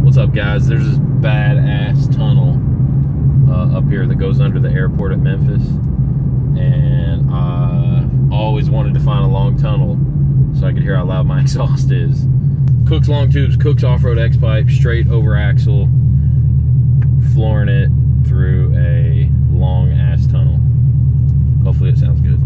What's up, guys? There's this badass tunnel up here that goes under the airport at Memphis, and I always wanted to find a long tunnel so I could hear how loud my exhaust is. Cook's long tubes, Cook's off-road X-pipe, straight over axle, flooring it through a long ass tunnel. Hopefully it sounds good.